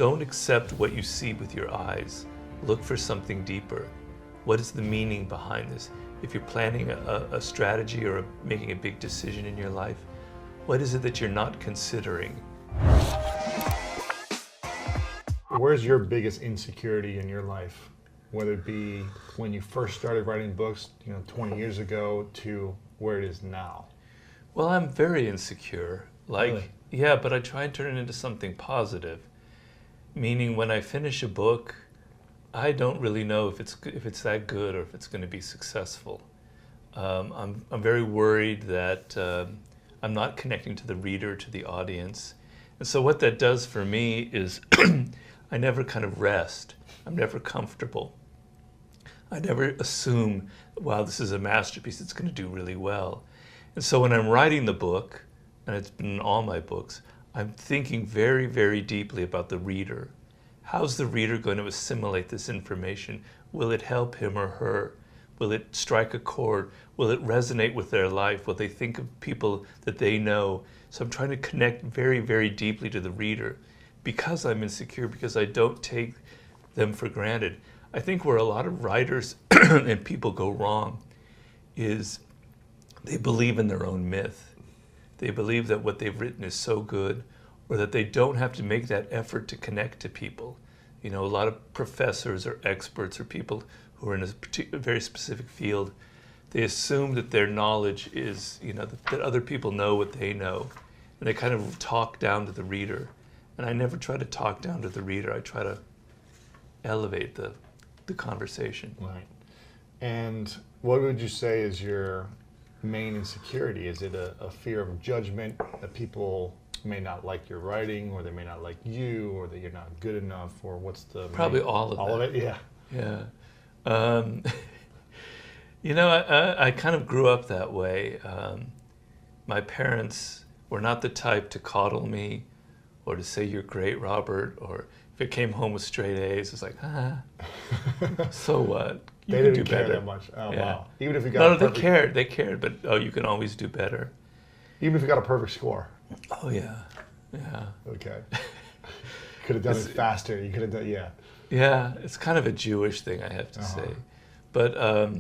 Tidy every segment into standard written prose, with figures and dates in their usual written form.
Don't accept what you see with your eyes. Look for something deeper. What is the meaning behind this? If you're planning a strategy or making a big decision in your life, what is it that you're not considering? Where's your biggest insecurity in your life? Whether it be when you first started writing books, 20 years ago, to where it is now. Well, I'm very insecure. Really? Yeah, but I try and turn it into something positive. Meaning when I finish a book, I don't really know if it's that good or if it's going to be successful. I'm very worried that I'm not connecting to the reader, to the audience. And so what that does for me is I never kind of rest. I'm never comfortable. I never assume, wow, this is a masterpiece, it's going to do really well. And so when I'm writing the book, and it's been in all my books, I'm thinking very, very deeply about the reader. How's the reader going to assimilate this information? Will it help him or her? Will it strike a chord? Will it resonate with their life? Will they think of people that they know? So I'm trying to connect very, very deeply to the reader because I'm insecure, because I don't take them for granted. I think where a lot of writers and people go wrong is they believe in their own myth. They believe that what they've written is so good, or that they don't have to make that effort to connect to people. A lot of professors or experts or people who are in a very specific field, they assume that their knowledge is, that other people know what they know, and they kind of talk down to the reader. And I never try to talk down to the reader. I try to elevate the conversation. Right. And what would you say is your main insecurity? Is it a fear of judgment, that people may not like your writing, or they may not like you, or that you're not good enough, or what's the Probably all of that. All of it? Yeah. I kind of grew up that way. My parents were not the type to coddle me or to say, "You're great, Robert," or if it came home with straight A's, it's like, so what? You They can didn't do care better. that much. Oh, Yeah. wow. Even if you got They cared, but you can always do better. Even if you got a perfect score. Oh, yeah. Okay. Could have done it faster. You could have done, Yeah, it's kind of a Jewish thing, I have to say. But,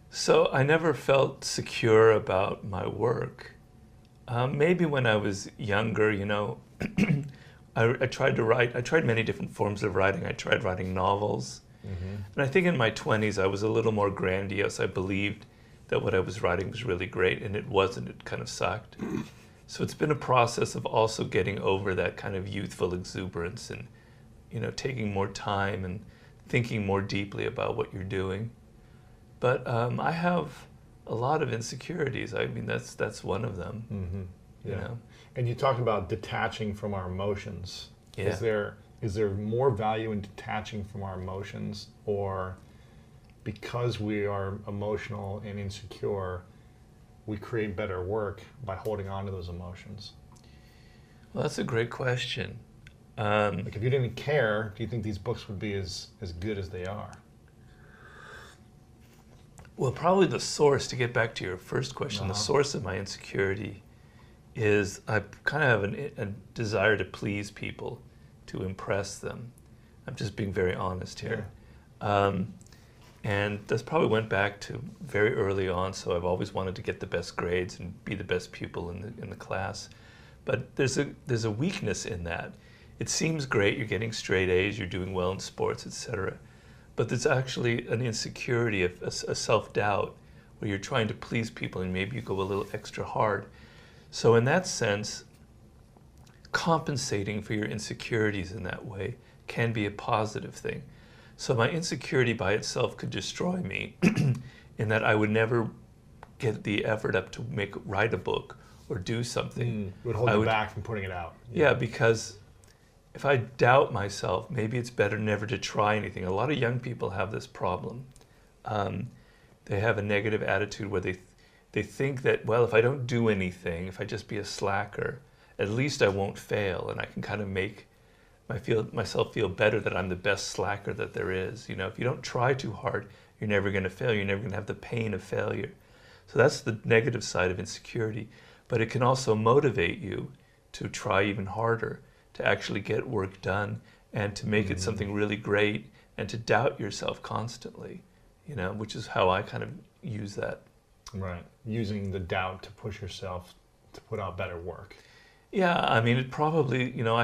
so I never felt secure about my work. Maybe when I was younger, I tried to write. I tried many different forms of writing. I tried writing novels. And I think in my 20s, I was a little more grandiose. I believed that what I was writing was really great, and it wasn't. It kind of sucked. So it's been a process of also getting over that kind of youthful exuberance and, taking more time and thinking more deeply about what you're doing. But I have a lot of insecurities. I mean, that's one of them. And you talk about detaching from our emotions. Yeah. Is there more value in detaching from our emotions, or because we are emotional and insecure, we create better work by holding on to those emotions? Well, that's a great question. Like, if you didn't care, do you think these books would be as good as they are? Well, probably the source, to get back to your first question, the source of my insecurity is I kind of have a desire to please people, to impress them. I'm just being very honest here. And this probably went back to very early on, so I've always wanted to get the best grades and be the best pupil in the class. But there's a weakness in that. It seems great, you're getting straight A's, you're doing well in sports, etc. But there's actually an insecurity, a self-doubt, where you're trying to please people and maybe you go a little extra hard. So in that sense, compensating for your insecurities in that way can be a positive thing. So my insecurity by itself could destroy me in that I would never get the effort up to write a book or do something. It would hold you back from putting it out. Yeah, because if I doubt myself, maybe it's better never to try anything. A lot of young people have this problem. They have a negative attitude where they think that, well, if I don't do anything, if I just be a slacker, at least I won't fail, and I can kind of make myself feel better that I'm the best slacker that there is. If you don't try too hard, you're never going to fail. You're never going to have the pain of failure. So that's the negative side of insecurity. But it can also motivate you to try even harder, to actually get work done and to make it something really great and to doubt yourself constantly, you know, which is how I kind of use that. Right. Using the doubt to push yourself to put out better work. Yeah, I mean, it probably, you know,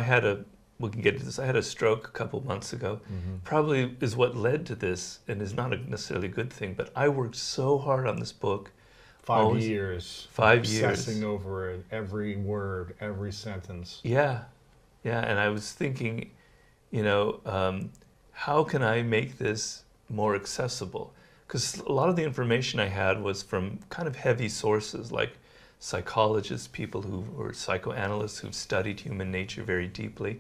we can get into this, I had a stroke a couple months ago. Probably is what led to this, and is not necessarily a good thing, but I worked so hard on this book. 5 years. 5 years. Obsessing over it, every word, every sentence. Yeah, yeah, and I was thinking, you know, how can I make this more accessible? Because a lot of the information I had was from kind of heavy sources, like psychologists, people who were psychoanalysts who've studied human nature very deeply,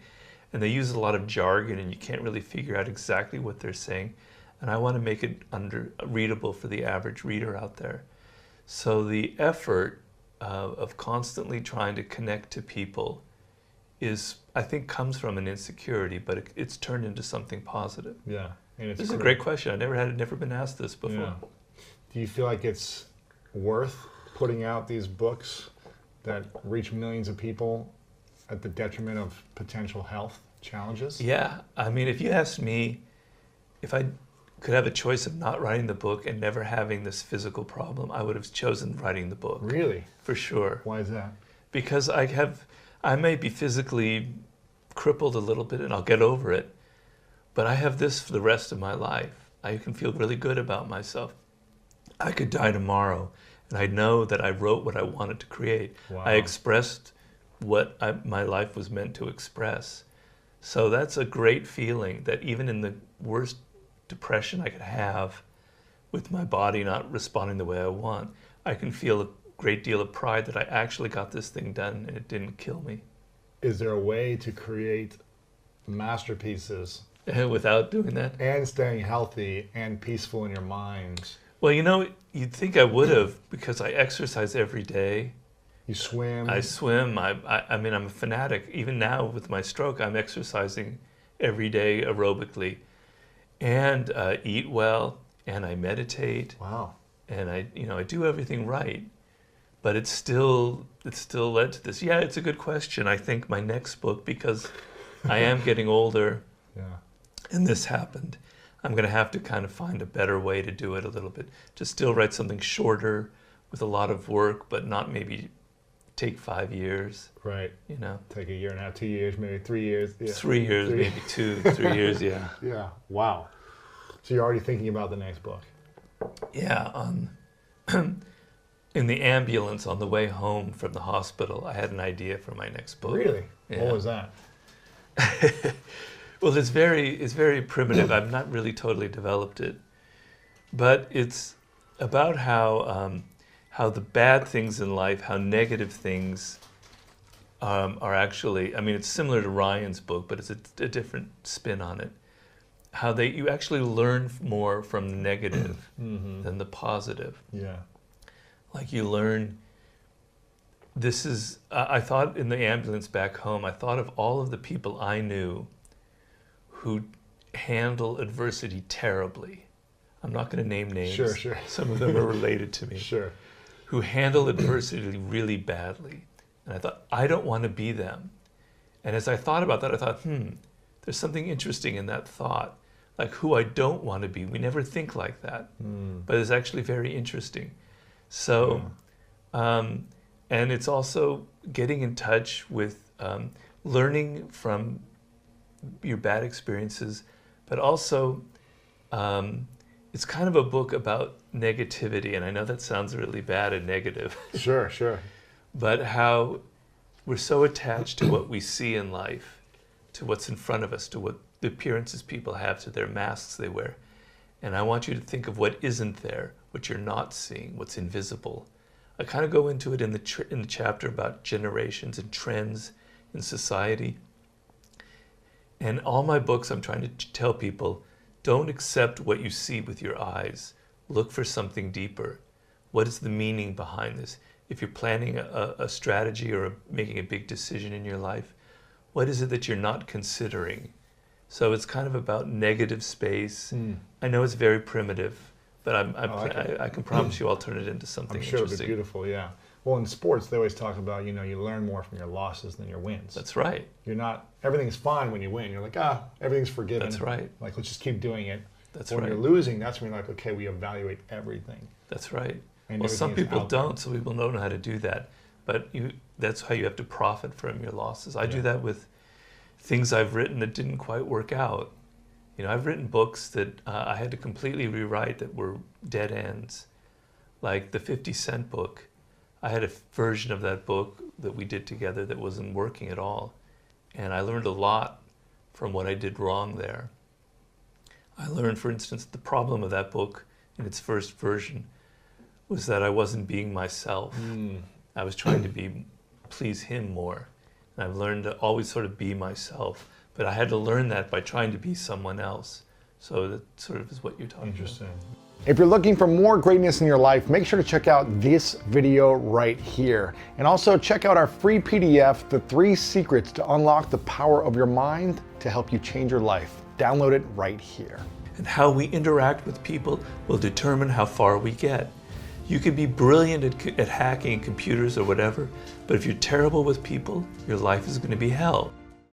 and they use a lot of jargon and you can't really figure out exactly what they're saying. And I want to make it readable for the average reader out there. So the effort of constantly trying to connect to people is, I think, comes from an insecurity, but it's turned into something positive. Yeah. And it's This is a great question. I never been asked this before. Yeah. Do you feel like it's worth putting out these books that reach millions of people at the detriment of potential health challenges? Yeah. I mean, if you asked me if I could have a choice of not writing the book and never having this physical problem, I would have chosen writing the book. Really? For sure. Why is that? Because I may be physically crippled a little bit and I'll get over it, but I have this for the rest of my life. I can feel really good about myself. I could die tomorrow and I know that I wrote what I wanted to create. Wow. I expressed what my life was meant to express. So that's a great feeling, that even in the worst depression I could have with my body not responding the way I want, I can feel a great deal of pride that I actually got this thing done and it didn't kill me. Is there a way to create masterpieces Without doing that? and staying healthy and peaceful in your mind? Well, you know, you'd think I would have, because I exercise every day. You swim? I swim. I mean, I'm a fanatic. Even now with my stroke, I'm exercising every day aerobically, and eat well, and I meditate. Wow. And I do everything right. But it still led to this. Yeah, it's a good question. I think my next book, because I am getting older, Yeah. and this happened, I'm going to have to kind of find a better way to do it a little bit. To still write something shorter with a lot of work, but not maybe take 5 years. Right. You know, Take a year and a half, 2 years, maybe 3 years. Yeah. 3 years, maybe 2, 3 years. Yeah. Yeah. Wow. So you're already thinking about the next book? Yeah. In the ambulance on the way home from the hospital, I had an idea for my next book. Really? Yeah. What was that? Well, it's very primitive. I've not really totally developed it, but it's about how the bad things in life, how negative things are actually. I mean, it's similar to Ryan's book, but it's a different spin on it. How you actually learn more from the negative than the positive. Yeah. Like you learn. This is. I thought in the ambulance back home. I thought of all of the people I knew who handle adversity terribly. I'm not going to name names. Sure. Some of them are related to me. Sure. Who handle adversity really badly. And I thought, I don't want to be them. And as I thought about that, I thought, there's something interesting in that thought. Like who I don't want to be. We never think like that. But it's actually very interesting. So, and it's also getting in touch with learning from your bad experiences, but also it's kind of a book about negativity. And I know that sounds really bad and negative. Sure. But how we're so attached to what we see in life, to what's in front of us, to what the appearances people have, to their masks they wear. And I want you to think of what isn't there, what you're not seeing, what's invisible. I kind of go into it in the chapter about generations and trends in society. And all my books, I'm trying to tell people, don't accept what you see with your eyes. Look for something deeper. What is the meaning behind this? If you're planning a strategy or making a big decision in your life, what is it that you're not considering? So it's kind of about negative space. I know it's very primitive, but I can promise you I'll turn it into something I'm sure interesting. it'll be beautiful, yeah. Well, in sports, they always talk about, you learn more from your losses than your wins. That's right. Everything's fine when you win. You're like, everything's forgiven. That's right. Like, let's just keep doing it. That's when right. you're losing, that's when you're like, okay, we evaluate everything. That's right. And well, some everything is people out there. don't, so people don't know how to do that. But that's how you have to profit from your losses. I do that with things I've written that didn't quite work out. I've written books that I had to completely rewrite that were dead ends. Like the 50 Cent book. I had a version of that book that we did together that wasn't working at all. And I learned a lot from what I did wrong there. I learned, for instance, the problem of that book in its first version was that I wasn't being myself. I was trying to please him more. And I've learned to always sort of be myself. But I had to learn that by trying to be someone else. So that sort of is what you're talking Interesting. about. If you're looking for more greatness in your life, make sure to check out this video right here. And also check out our free PDF, The 3 Secrets to Unlock the Power of Your Mind to help you change your life. Download it right here. And how we interact with people will determine how far we get. You can be brilliant at hacking computers or whatever, but if you're terrible with people, your life is going to be hell.